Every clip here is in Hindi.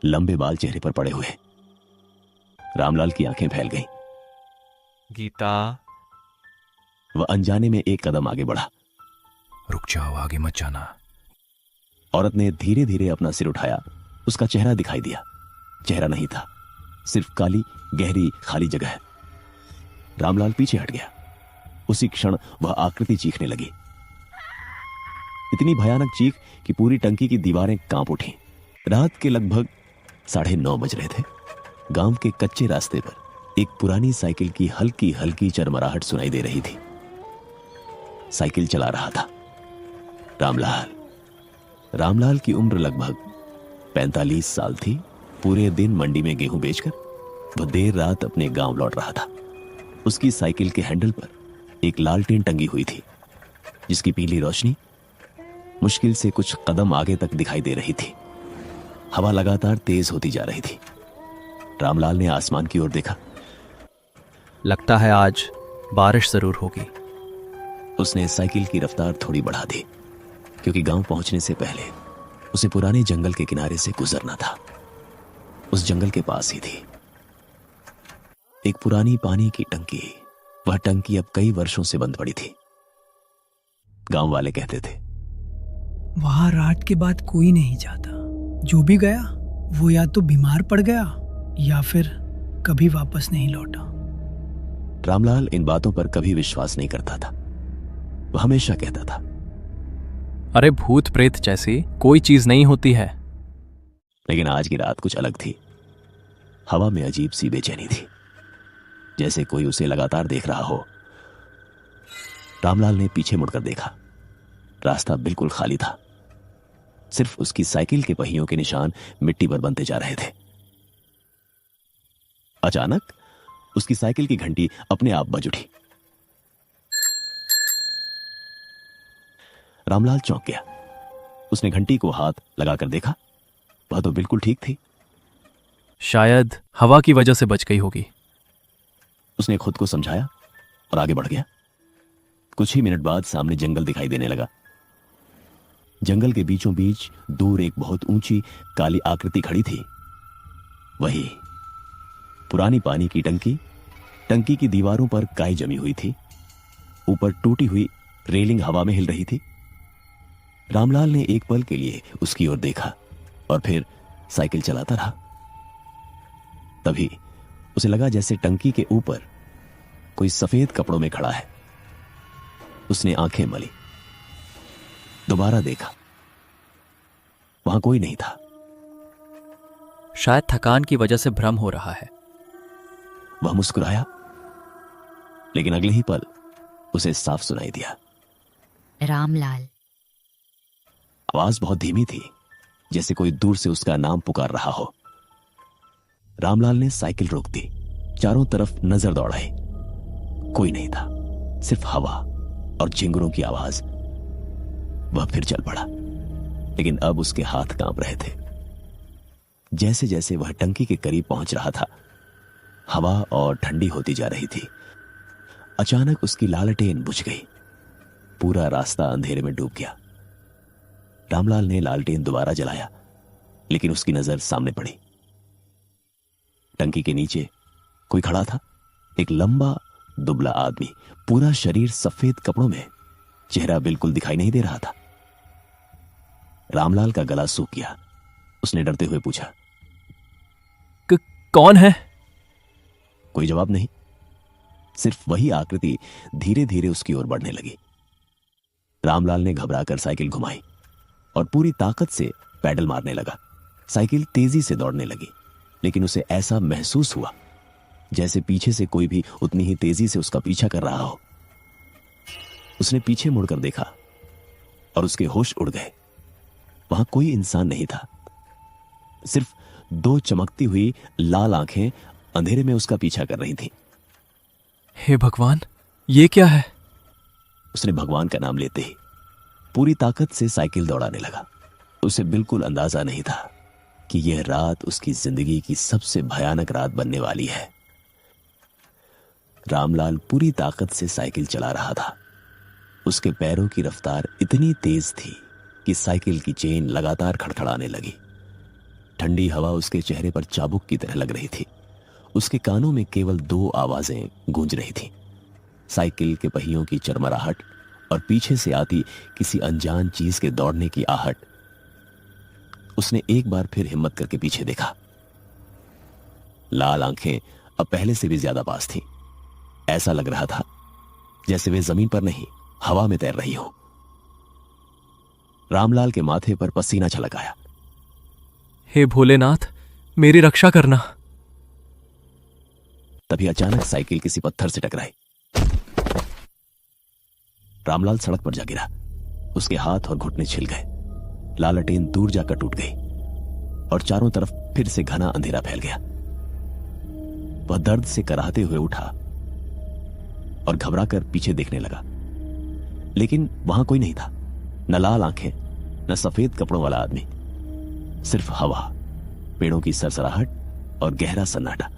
लंबे बाल चेहरे पर पड़े हुए। रामलाल की आंखें फैल गईं। गीता। वह अनजाने में एक कदम आगे बढ़ा। रुक जाओ, आगे मत जाना। औरत ने धीरे धीरे अपना सिर उठाया। उसका चेहरा दिखाई दिया। चेहरा नहीं था, सिर्फ काली गहरी खाली जगह है। रामलाल पीछे हट गया। उसी क्षण वह आकृति चीखने लगी। इतनी भयानक चीख कि पूरी टंकी की दीवारें कांप उठी। रात के लगभग 9:30 बज रहे थे। गांव के कच्चे रास्ते पर एक पुरानी साइकिल की हल्की हल्की चरमराहट सुनाई दे रही थी। साइकिल चला रहा था रामलाल। रामलाल की उम्र लगभग 45 साल थी। पूरे दिन मंडी में गेहूं बेचकर वह देर रात अपने गांव लौट रहा था। उसकी साइकिल के हैंडल पर एक लालटेन टंगी हुई थी, जिसकी पीली रोशनी मुश्किल से कुछ कदम आगे तक दिखाई दे रही थी। हवा लगातार तेज होती जा रही थी। रामलाल ने आसमान की ओर देखा। लगता है आज बारिश जरूर होगी। उसने साइकिल की रफ्तार थोड़ी बढ़ा दी, क्योंकि गांव पहुंचने से पहले उसे पुराने जंगल के किनारे से गुजरना था। उस जंगल के पास ही थी एक पुरानी पानी की टंकी। वह टंकी अब कई वर्षों से बंद पड़ी थी। गांव वाले कहते थे, वहां रात के बाद कोई नहीं जाता। जो भी गया वो या तो बीमार पड़ गया या फिर कभी वापस नहीं लौटा। रामलाल इन बातों पर कभी विश्वास नहीं करता था। वह हमेशा कहता था, अरे भूत प्रेत जैसी कोई चीज नहीं होती है। लेकिन आज की रात कुछ अलग थी। हवा में अजीब सी बेचैनी थी, जैसे कोई उसे लगातार देख रहा हो। रामलाल ने पीछे मुड़कर देखा। रास्ता बिल्कुल खाली था। सिर्फ उसकी साइकिल के पहियों के निशान मिट्टी पर बनते जा रहे थे। अचानक उसकी साइकिल की घंटी अपने आप बज उठी। रामलाल चौंक गया। उसने घंटी को हाथ लगाकर देखा। वह तो बिल्कुल ठीक थी। शायद हवा की वजह से बच गई होगी। उसने खुद को समझाया और आगे बढ़ गया। कुछ ही मिनट बाद सामने जंगल दिखाई देने लगा। जंगल के बीचों बीच दूर एक बहुत ऊंची काली आकृति खड़ी थी। वही पुरानी पानी की टंकी। टंकी की दीवारों पर काई जमी हुई थी। ऊपर टूटी हुई रेलिंग हवा में हिल रही थी। रामलाल ने एक पल के लिए उसकी ओर देखा और फिर साइकिल चलाता रहा। तभी उसे लगा जैसे टंकी के ऊपर कोई सफेद कपड़ों में खड़ा है। उसने आंखें मली। दोबारा देखा। वहां कोई नहीं था। शायद थकान की वजह से भ्रम हो रहा है। वह मुस्कुराया, लेकिन अगले ही पल उसे साफ सुनाई दिया, रामलाल। आवाज बहुत धीमी थी, जैसे कोई दूर से उसका नाम पुकार रहा हो। रामलाल ने साइकिल रोक दी। चारों तरफ नजर दौड़ाई। कोई नहीं था, सिर्फ हवा और झिंगुरों की आवाज। वह फिर चल पड़ा, लेकिन अब उसके हाथ कांप रहे थे। जैसे जैसे वह टंकी के करीब पहुंच रहा था, हवा और ठंडी होती जा रही थी। अचानक उसकी लालटेन बुझ गई। पूरा रास्ता अंधेरे में डूब गया। रामलाल ने लालटेन दोबारा जलाया, लेकिन उसकी नजर सामने पड़ी। टंकी के नीचे कोई खड़ा था। एक लंबा दुबला आदमी, पूरा शरीर सफेद कपड़ों में। चेहरा बिल्कुल दिखाई नहीं दे रहा था। रामलाल का गला सूख गया। उसने डरते हुए पूछा, कौन है? कोई जवाब नहीं। सिर्फ वही आकृति धीरे धीरे उसकी ओर बढ़ने लगी। रामलाल ने घबराकर साइकिल घुमाई और पूरी ताकत से पैडल मारने लगा। साइकिल तेजी से दौड़ने लगी, लेकिन उसे ऐसा महसूस हुआ जैसे पीछे से कोई भी उतनी ही तेजी से उसका पीछा कर रहा हो। उसने पीछे मुड़कर देखा और उसके होश उड़ गए। वहां कोई इंसान नहीं था। सिर्फ दो चमकती हुई लाल आंखें अंधेरे में उसका पीछा कर रही थीं। हे भगवान, ये क्या है? उसने भगवान का नाम लेते ही पूरी ताकत से साइकिल दौड़ाने लगा। उसे बिल्कुल अंदाजा नहीं था कि यह रात उसकी जिंदगी की सबसे भयानक रात बनने वाली है। रामलाल पूरी ताकत से साइकिल चला रहा था। उसके पैरों की रफ्तार इतनी तेज थी कि साइकिल की चेन लगातार खड़खड़ाने लगी। ठंडी हवा उसके चेहरे पर चाबुक की तरह लग रही थी। उसके कानों में केवल 2 आवाजें गूंज रही थीं, साइकिल के पहियों की चरमराहट और पीछे से आती किसी अनजान चीज के दौड़ने की आहट। उसने एक बार फिर हिम्मत करके पीछे देखा। लाल आंखें अब पहले से भी ज्यादा पास थीं। ऐसा लग रहा था जैसे वे जमीन पर नहीं, हवा में तैर रही हो। रामलाल के माथे पर पसीना छलक आया। हे भोलेनाथ, मेरी रक्षा करना। तभी अचानक साइकिल किसी पत्थर से टकराई। रामलाल सड़क पर जा गिरा। उसके हाथ और घुटने छिल गए। लालटेन दूर जाकर टूट गई और चारों तरफ फिर से घना अंधेरा फैल गया। वह दर्द से कराहते हुए उठा और घबराकर पीछे देखने लगा, लेकिन वहां कोई नहीं था। न लाल आंखें, न सफेद कपड़ों वाला आदमी, सिर्फ हवा, पेड़ों की सरसराहट और गहरा सन्नाटा।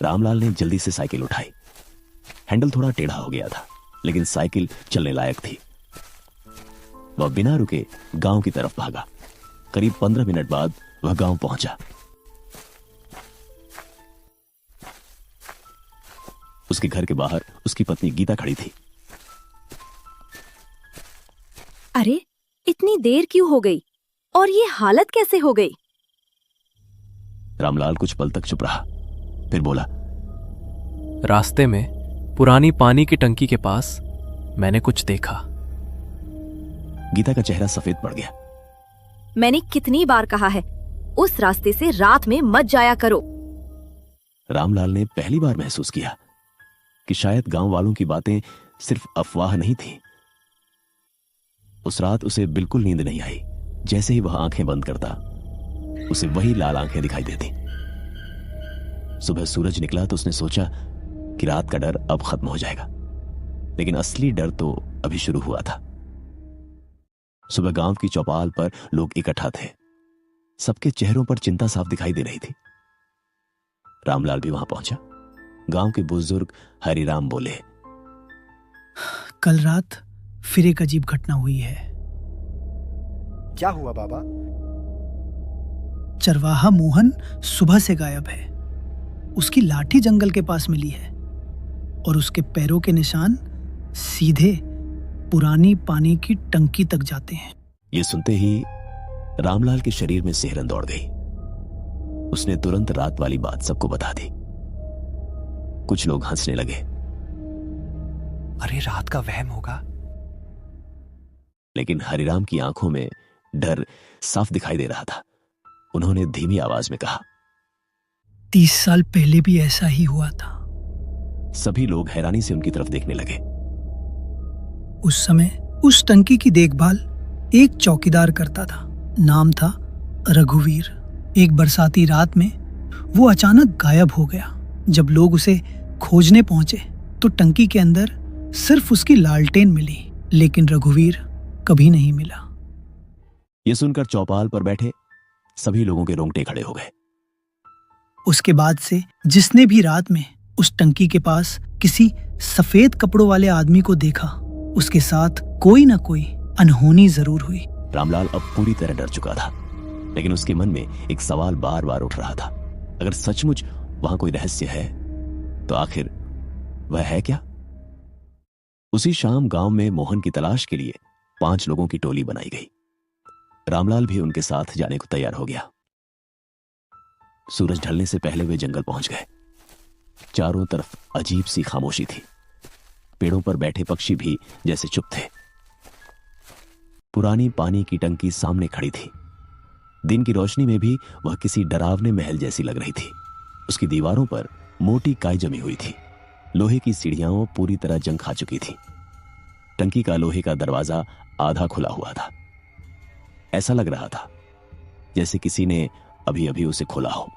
रामलाल ने जल्दी से साइकिल उठाई। हैंडल थोड़ा टेढ़ा हो गया था, लेकिन साइकिल चलने लायक थी। वह बिना रुके गांव की तरफ भागा। करीब 15 मिनट बाद वह गांव पहुंचा। उसके घर के बाहर उसकी पत्नी गीता खड़ी थी। अरे, इतनी देर क्यों हो गई और ये हालत कैसे हो गई? रामलाल कुछ पल तक चुप रहा, फिर बोला, रास्ते में पुरानी पानी की टंकी के पास मैंने कुछ देखा। गीता का चेहरा सफेद पड़ गया। मैंने कितनी बार कहा है, उस रास्ते से रात में मत जाया करो। रामलाल ने पहली बार महसूस किया कि शायद गांव वालों की बातें सिर्फ अफवाह नहीं थी। उस रात उसे बिल्कुल नींद नहीं आई। जैसे ही वह आंखें बंद करता, उसे वही लाल आंखें दिखाई देती। सुबह सूरज निकला तो उसने सोचा कि रात का डर अब खत्म हो जाएगा, लेकिन असली डर तो अभी शुरू हुआ था। सुबह गांव की चौपाल पर लोग इकट्ठा थे। सबके चेहरों पर चिंता साफ दिखाई दे रही थी। रामलाल भी वहां पहुंचा। गांव के बुजुर्ग हरिराम बोले, कल रात फिर एक अजीब घटना हुई है। क्या हुआ बाबा? चरवाहा मोहन सुबह से गायब है। उसकी लाठी जंगल के पास मिली है और उसके पैरों के निशान सीधे पुरानी पानी की टंकी तक जाते हैं। ये सुनते ही रामलाल के शरीर में सिहरन दौड़ गई। उसने तुरंत रात वाली बात सबको बता दी। कुछ लोग हंसने लगे। अरे, रात का वहम होगा। लेकिन हरिराम की आंखों में डर साफ दिखाई दे रहा था। उन्होंने धीमी आवाज में कहा, 30 साल पहले भी ऐसा ही हुआ था। सभी लोग हैरानी से उनकी तरफ देखने लगे। उस समय उस टंकी की देखभाल एक चौकीदार करता था। नाम था रघुवीर। एक बरसाती रात में वो अचानक गायब हो गया। जब लोग उसे खोजने पहुंचे तो टंकी के अंदर सिर्फ उसकी लालटेन मिली, लेकिन रघुवीर कभी नहीं मिला। यह सुनकर चौपाल पर बैठे सभी लोगों के रोंगटे खड़े हो गए। उसके बाद से जिसने भी रात में उस टंकी के पास किसी सफेद कपड़ों वाले आदमी को देखा, उसके साथ कोई ना कोई अनहोनी जरूर हुई। रामलाल अब पूरी तरह डर चुका था, लेकिन उसके मन में एक सवाल बार बार उठ रहा था। अगर सचमुच वहां कोई रहस्य है तो आखिर वह है क्या? उसी शाम गांव में मोहन की तलाश के लिए 5 लोगों की टोली बनाई गई। रामलाल भी उनके साथ जाने को तैयार हो गया। सूरज ढलने से पहले वे जंगल पहुंच गए। चारों तरफ अजीब सी खामोशी थी। पेड़ों पर बैठे पक्षी भी जैसे चुप थे। पुरानी पानी की टंकी सामने खड़ी थी। दिन की रोशनी में भी वह किसी डरावने महल जैसी लग रही थी। उसकी दीवारों पर मोटी काई जमी हुई थी। लोहे की सीढ़ियां पूरी तरह जंग खा चुकी थी। टंकी का लोहे का दरवाजा आधा खुला हुआ था। ऐसा लग रहा था जैसे किसी ने अभी अभी उसे खोला हो।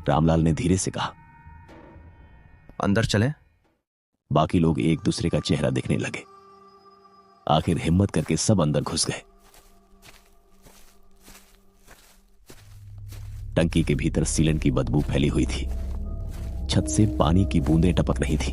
रामलाल ने धीरे से कहा, अंदर चलें? बाकी लोग एक दूसरे का चेहरा देखने लगे। आखिर हिम्मत करके सब अंदर घुस गए। टंकी के भीतर सीलन की बदबू फैली हुई थी। छत से पानी की बूंदें टपक रही थी।